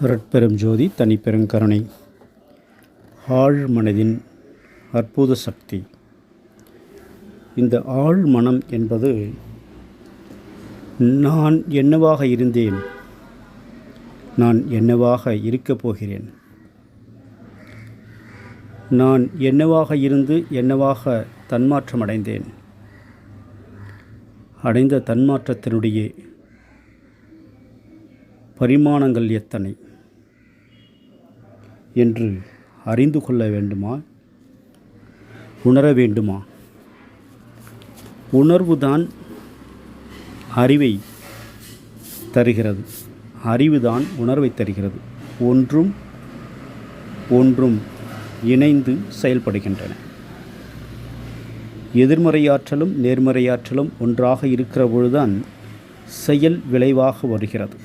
அருட்பெரும் ஜோதி தனிப்பெருங்கருணை ஆழ்மனதின் அற்புத சக்தி. இந்த ஆழ்மனம் என்பது நான் என்னவாக இருந்தேன், நான் என்னவாக இருக்கப் போகிறேன், நான் என்னவாக இருந்து என்னவாக தன்மாற்றம் அடைந்தேன், அடைந்த தன்மாற்றத்தினுடைய பரிமாணங்கள் எத்தனை என்று அறிந்து கொள்ள வேண்டுமா, உணர வேண்டுமா? உணர்வுதான் அறிவை தருகிறது, அறிவுதான் உணர்வை தருகிறது. ஒன்றும் ஒன்றும் இணைந்து செயல்படுகின்றன. எதிர்மறையாற்றலும் நேர்மறையாற்றலும் ஒன்றாக இருக்கிற பொழுதுதான் செயல் விளைவாக வருகிறது.